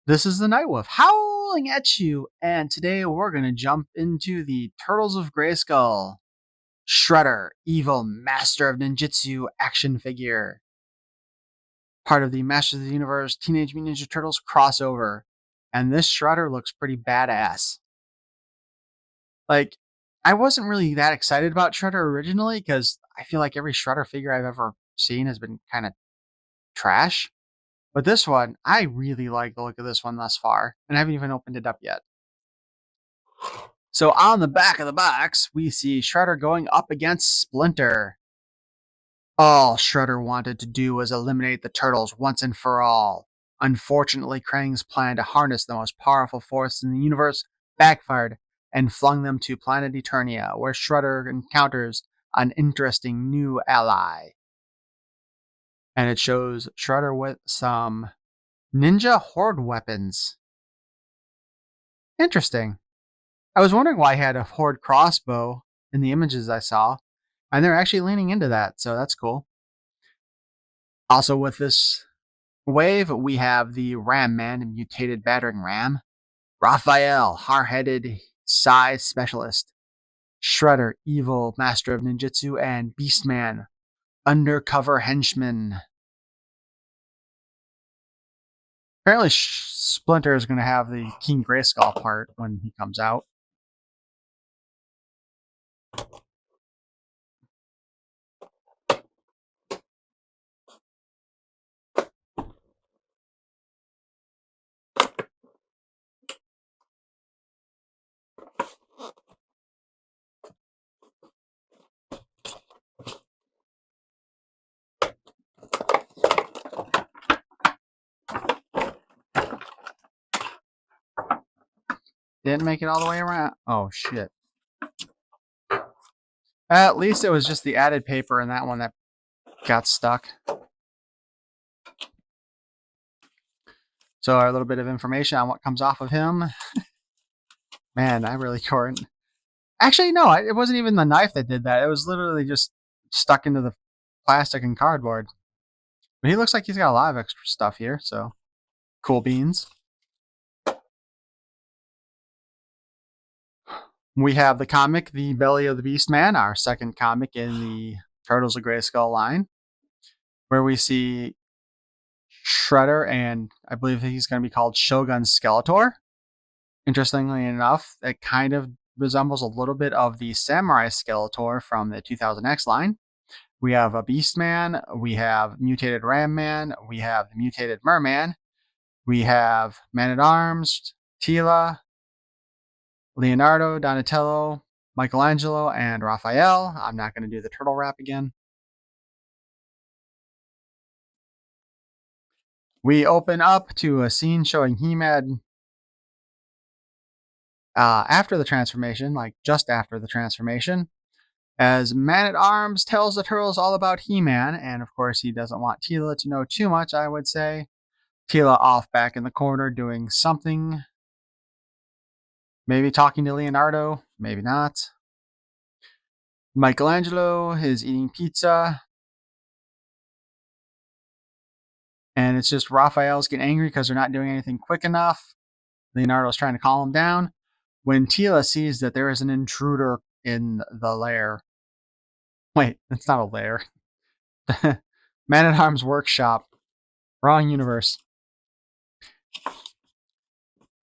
This is the Nightwolf howling at you, and today we're going to jump into the Turtles of Grayskull Shredder, evil master of ninjutsu action figure. Part of the Masters of the Universe Teenage Mutant Ninja Turtles crossover. And this Shredder looks pretty badass. Like, I wasn't really that excited about Shredder originally because I feel like every Shredder figure I've ever seen has been kind of trash. But this one, I really like the look of this one thus far, and I haven't even opened it up yet. So on the back of the box, we see Shredder going up against Splinter. All Shredder wanted to do was eliminate the Turtles once and for all. Unfortunately, Krang's plan to harness the most powerful force in the universe backfired and flung them to planet Eternia, where Shredder encounters an interesting new ally. And it shows Shredder with some ninja horde weapons. Interesting. I was wondering why he had a horde crossbow in the images I saw, and they're actually leaning into that, so that's cool. Also with this wave, we have the Ram Man, mutated battering ram, Raphael, hard-headed Psy specialist, Shredder, evil master of ninjutsu, and Beastman, undercover henchman. Apparently Splinter is going to have the King Grayskull part when he comes out. Didn't make it all the way around. Oh, shit. At least it was just the added paper in that one that got stuck. So a little bit of information on what comes off of him. Man, I really couldn't. Actually, no, it wasn't even the knife that did that. It was literally just stuck into the plastic and cardboard. But he looks like he's got a lot of extra stuff here, so cool beans. We have the comic, The Belly of the Beast Man, our second comic in the Turtles of Grayskull line, where we see Shredder, and I believe he's going to be called Shogun Skeletor. Interestingly enough, it kind of resembles a little bit of the Samurai Skeletor from the 2000X line. We have a Beastman, we have Mutated Ram Man, we have the Mutated Merman, we have Man-at-Arms, Tila, Leonardo, Donatello, Michelangelo, and Raphael. I'm not going to do the turtle rap again. We open up to a scene showing He-Man after the transformation, like just after the transformation, as Man-at-Arms tells the Turtles all about He-Man, and of course he doesn't want Tila to know too much, I would say. Tila off back in the corner doing something. Maybe talking to Leonardo, maybe not. Michelangelo is eating pizza. And it's just Raphael's getting angry because they're not doing anything quick enough. Leonardo's trying to calm him down. When Tila sees that there is an intruder in the lair. Wait, it's not a lair. Man-at-Arms workshop. Wrong universe.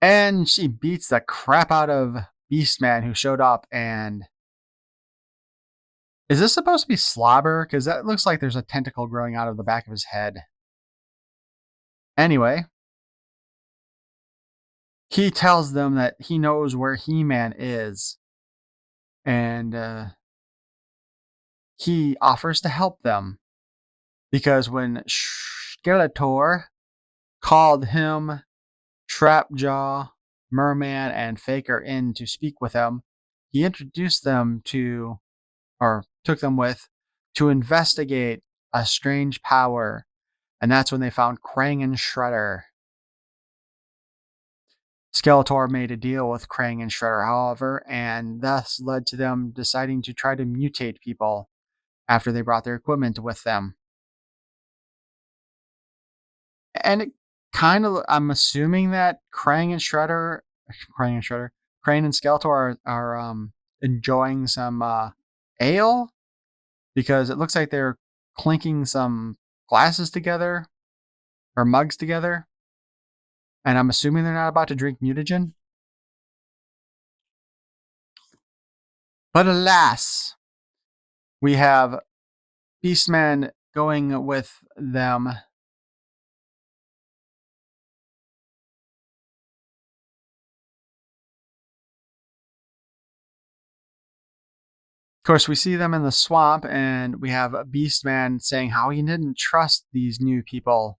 And she beats the crap out of Beastman, who showed up. And is this supposed to be Slobber? Because that looks like there's a tentacle growing out of the back of his head. Anyway, he tells them that he knows where He-Man is. And he offers to help them. Because when Skeletor called him, Trapjaw, Merman, and Faker in to speak with him, he introduced them to, or took them with, to investigate a strange power. And that's when they found Krang and Shredder. Skeletor made a deal with Krang and Shredder, however, and thus led to them deciding to try to mutate people after they brought their equipment with them. And I'm assuming that Krang and Skeletor are enjoying some ale, because it looks like they're clinking some glasses together or mugs together, and I'm assuming they're not about to drink mutagen. But alas, we have Beastman going with them. Of course, we see them in the swamp, and we have Beastman saying how he didn't trust these new people.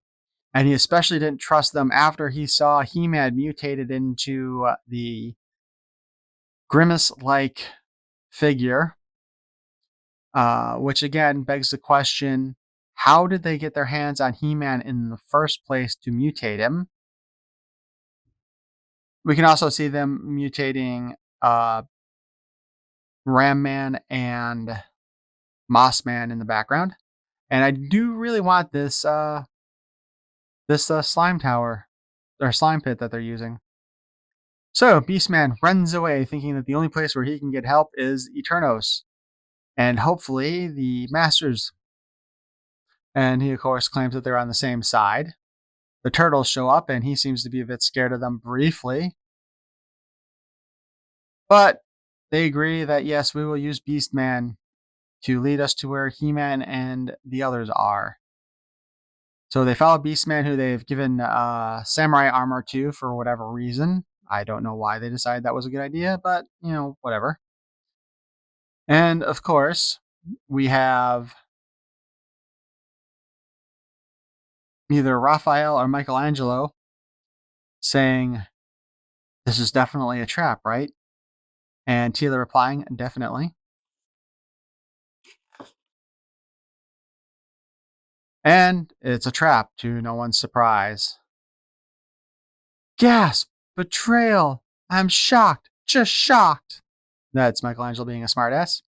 And he especially didn't trust them after he saw He-Man mutated into the Grimace-like figure, which again begs the question, how did they get their hands on He-Man in the first place to mutate him? We can also see them mutating Ram Man and Moss Man in the background. And I do really want this slime tower or slime pit that they're using. So Beastman runs away, thinking that the only place where he can get help is Eternos, and hopefully the Masters. And he, of course, claims that they're on the same side. The Turtles show up, and he seems to be a bit scared of them briefly. But they agree that, yes, we will use Beastman to lead us to where He-Man and the others are. So they follow Beastman, who they've given samurai armor to for whatever reason. I don't know why they decided that was a good idea, but, whatever. And, of course, we have either Raphael or Michelangelo saying, "This is definitely a trap, right?" And Tila replying, "Definitely." And it's a trap, to no one's surprise. Gasp! Betrayal! I'm shocked! Just shocked! That's Michelangelo being a smartass.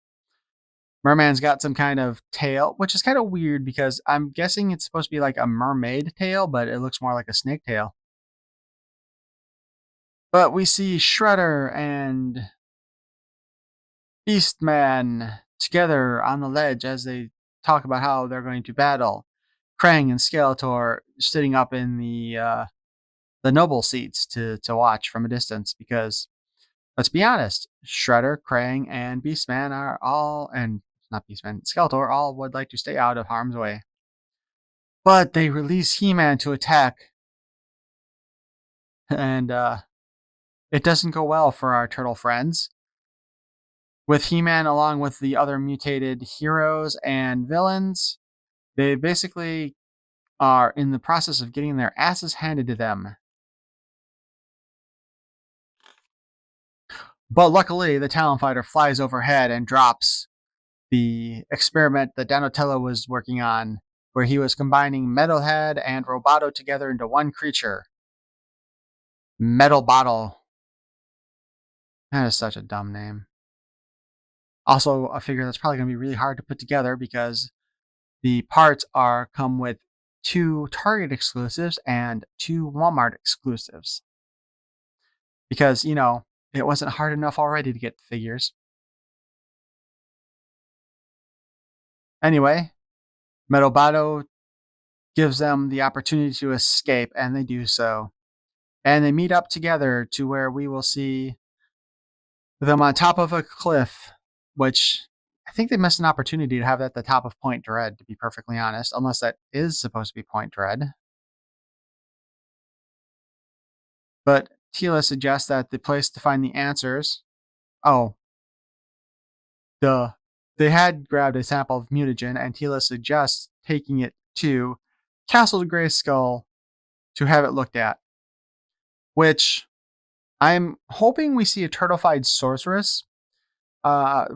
Merman's got some kind of tail, which is kind of weird because I'm guessing it's supposed to be like a mermaid tail, but it looks more like a snake tail. But we see Shredder and Beastman together on the ledge as they talk about how they're going to battle. Krang and Skeletor sitting up in the noble seats to watch from a distance, because let's be honest, Shredder, Krang, and Beastman are all, and not Beastman, Skeletor, all would like to stay out of harm's way. But they release He-Man to attack, and it doesn't go well for our turtle friends. With He-Man along with the other mutated heroes and villains, they basically are in the process of getting their asses handed to them. But luckily, the Talon Fighter flies overhead and drops the experiment that Donatello was working on, where he was combining Metalhead and Roboto together into one creature. Metal Bottle. That is such a dumb name. Also, a figure that's probably going to be really hard to put together because the parts come with 2 Target exclusives and 2 Walmart exclusives. Because, it wasn't hard enough already to get the figures. Anyway, Metalbato gives them the opportunity to escape, and they do so. And they meet up together to where we will see them on top of a cliff, which I think they missed an opportunity to have that at the top of Point Dread, to be perfectly honest, unless that is supposed to be Point Dread. But Tila suggests that the place to find the answers. Oh, duh. They had grabbed a sample of mutagen, and Tila suggests taking it to Castle of Grayskull to have it looked at. Which I'm hoping we see a turtleified sorceress.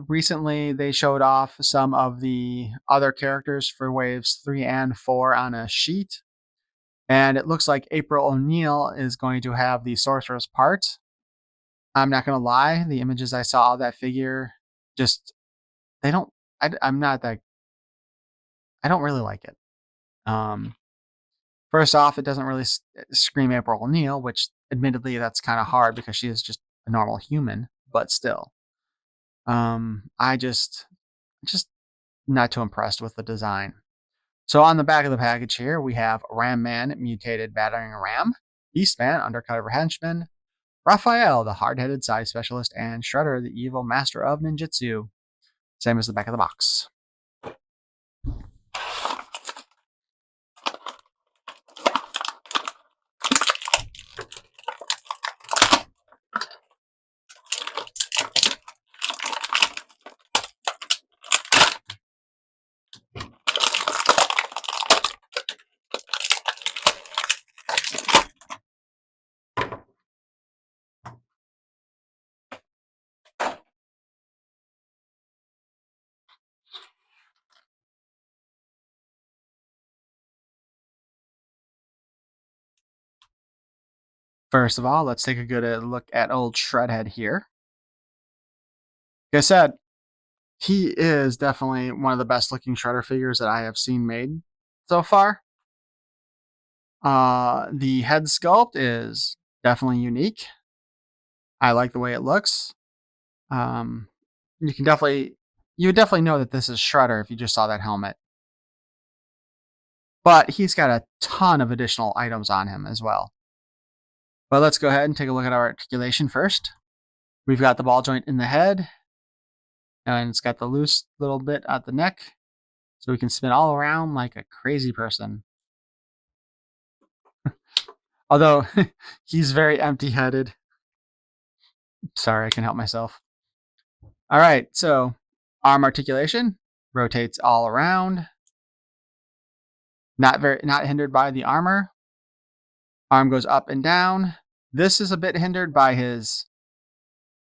Recently, they showed off some of the other characters for waves 3 and 4 on a sheet. And it looks like April O'Neil is going to have the sorceress part. I'm not going to lie, the images I saw of that figure just, they don't, I'm not that, I don't really like it. First off, it doesn't really scream April O'Neil, which admittedly that's kind of hard because she is just a normal human, but still. I just not too impressed with the design. So on the back of the package here, we have Ram Man, mutated battering ram, Beastman, undercover henchman, Raphael, the hard-headed side specialist, and Shredder, the evil master of ninjutsu. Same as the back of the box. First of all, let's take a good look at old Shredhead here. Like I said, he is definitely one of the best looking Shredder figures that I have seen made so far. The head sculpt is definitely unique. I like the way it looks. You would definitely know that this is Shredder if you just saw that helmet. But he's got a ton of additional items on him as well. But let's go ahead and take a look at our articulation first. We've got the ball joint in the head, and it's got the loose little bit at the neck, so we can spin all around like a crazy person. Although, he's very empty-headed. Sorry, I can help myself. All right, so arm articulation rotates all around. Not hindered by the armor. Arm goes up and down. This is a bit hindered by his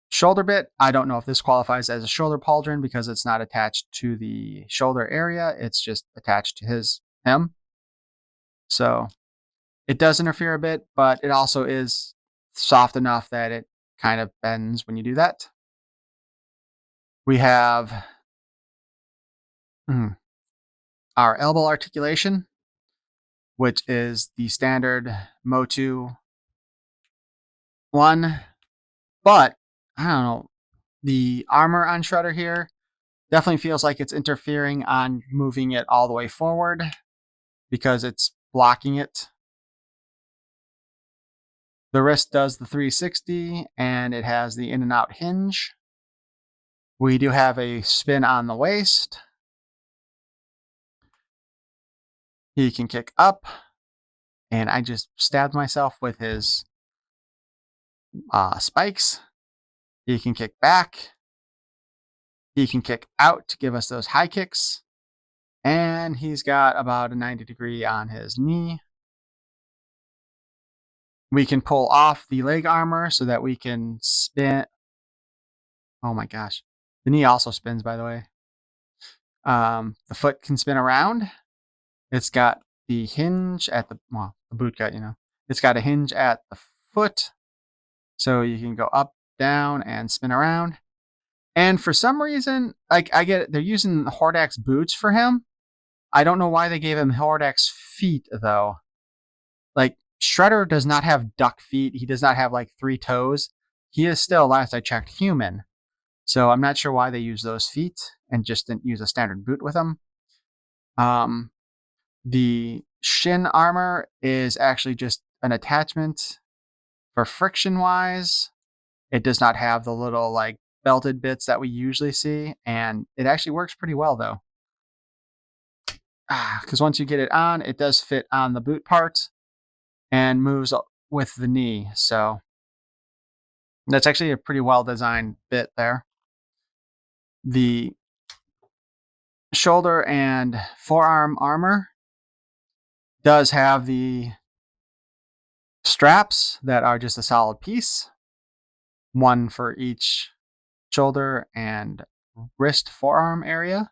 shoulder bit. I don't know if this qualifies as a shoulder pauldron because it's not attached to the shoulder area. It's just attached to him. So it does interfere a bit, but it also is soft enough that it kind of bends when you do that. We have our elbow articulation, which is the standard MOTU one. But, I don't know, the armor on Shredder here definitely feels like it's interfering on moving it all the way forward because it's blocking it. The wrist does the 360, and it has the in and out hinge. We do have a spin on the waist. He can kick up, and I just stabbed myself with his spikes. He can kick back. He can kick out to give us those high kicks. And he's got about a 90-degree on his knee. We can pull off the leg armor so that we can spin. Oh my gosh. The knee also spins, by the way. The foot can spin around. It's got the hinge at the boot cut, It's got a hinge at the foot. So you can go up, down, and spin around. And for some reason, like I get it, they're using Hordak's boots for him. I don't know why they gave him Hordak's feet, though. Like, Shredder does not have duck feet. He does not have, like, 3 toes. He is still, last I checked, human. So I'm not sure why they use those feet and just didn't use a standard boot with them. The shin armor is actually just an attachment for friction-wise. It does not have the little, like, belted bits that we usually see, and it actually works pretty well, though. Because once you get it on, it does fit on the boot part and moves with the knee. So that's actually a pretty well-designed bit there. The shoulder and forearm armor does have the straps that are just a solid piece. One for each shoulder and wrist forearm area.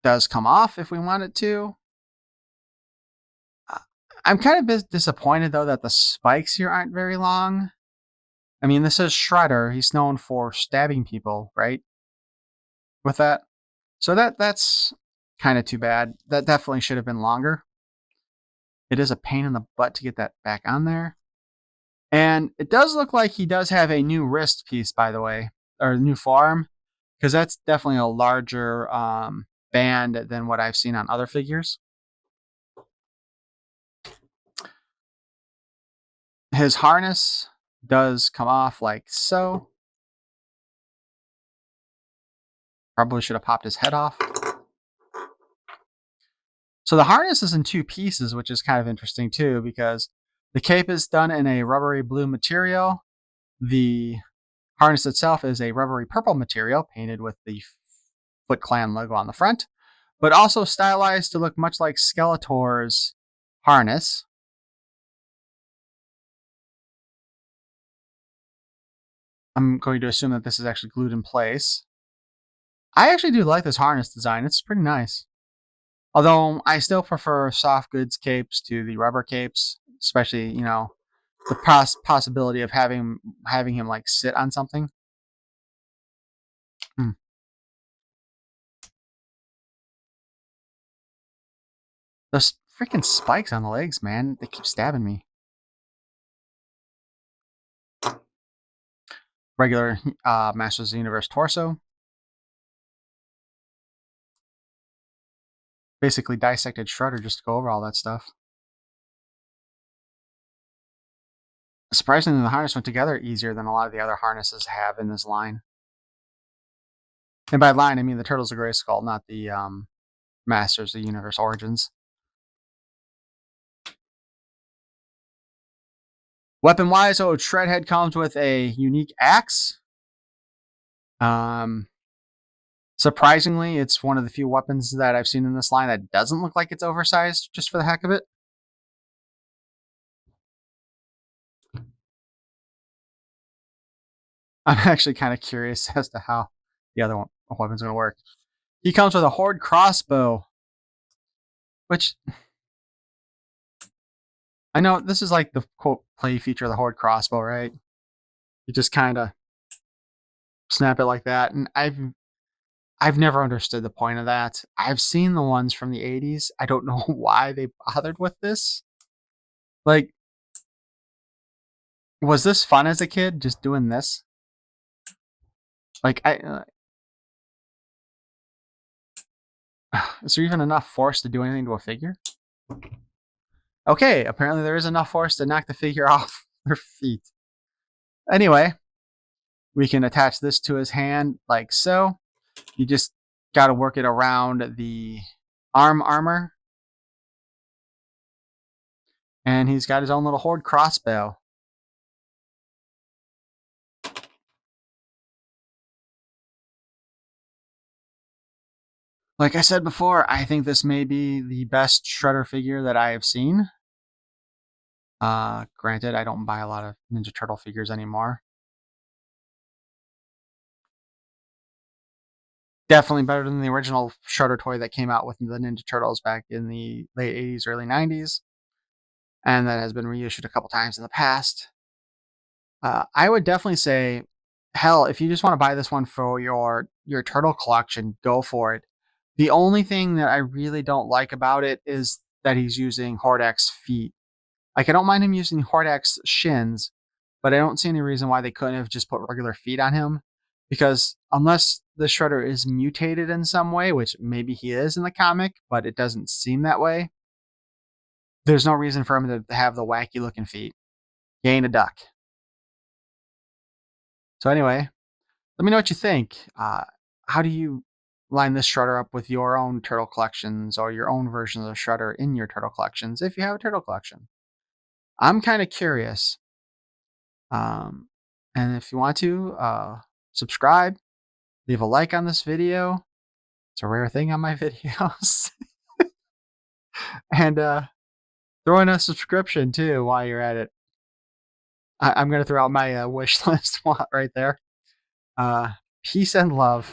Does come off if we want it to. I'm kind of disappointed, though, that the spikes here aren't very long. I mean, this is Shredder. He's known for stabbing people, right? with that. So that's kind of too bad. That definitely should have been longer. It is a pain in the butt to get that back on there. And it does look like he does have a new wrist piece, by the way, or a new forearm, because that's definitely a larger band than what I've seen on other figures. His harness does come off like so. Probably should have popped his head off. So the harness is in two pieces, which is kind of interesting too, because the cape is done in a rubbery blue material. The harness itself is a rubbery purple material painted with the Foot Clan logo on the front, but also stylized to look much like Skeletor's harness. I'm going to assume that this is actually glued in place. I actually do like this harness design. It's pretty nice. Although I still prefer soft goods capes to the rubber capes, especially, you know, the possibility of having him like sit on something. Those freaking spikes on the legs, man, they keep stabbing me. Regular Masters of the Universe torso. Basically dissected Shredder just to go over all that stuff. Surprisingly, the harness went together easier than a lot of the other harnesses have in this line. And by line, I mean the Turtles of Grayskull, not the Masters of the Universe Origins. Weapon-wise, Shredhead comes with a unique axe. Surprisingly, it's one of the few weapons that I've seen in this line that doesn't look like it's oversized just for the heck of it. I'm actually kind of curious as to how the other weapon's going to work. He comes with a Horde crossbow, which I know this is like the quote play feature of the Horde crossbow, right? You just kind of snap it like that, and I've never understood the point of that. I've seen the ones from the 80s. I don't know why they bothered with this. Like, was this fun as a kid, just doing this? Like, is there even enough force to do anything to a figure? Okay, apparently there is enough force to knock the figure off their feet. Anyway, we can attach this to his hand like so. You just got to work it around the arm armor. And he's got his own little Horde crossbow. Like I said before, I think this may be the best Shredder figure that I have seen. Granted, I don't buy a lot of Ninja Turtle figures anymore. Definitely better than the original Shredder toy that came out with the Ninja Turtles back in the late 80s, early 90s. And that has been reissued a couple times in the past. I would definitely say, hell, if you just want to buy this one for your turtle collection, go for it. The only thing that I really don't like about it is that he's using Hordak feet. Like, I don't mind him using Hordak's shins, but I don't see any reason why they couldn't have just put regular feet on him. Because unless the Shredder is mutated in some way, which maybe he is in the comic, but it doesn't seem that way, there's no reason for him to have the wacky looking feet. He ain't a duck. So anyway, let me know what you think. How do you line this Shredder up with your own turtle collections or your own versions of Shredder in your turtle collections, if you have a turtle collection? I'm kind of curious. And if you want to, subscribe, leave a like on this video. It's a rare thing on my videos. And throw in a subscription too while you're at it. I'm going to throw out my wish list right there. Peace and love.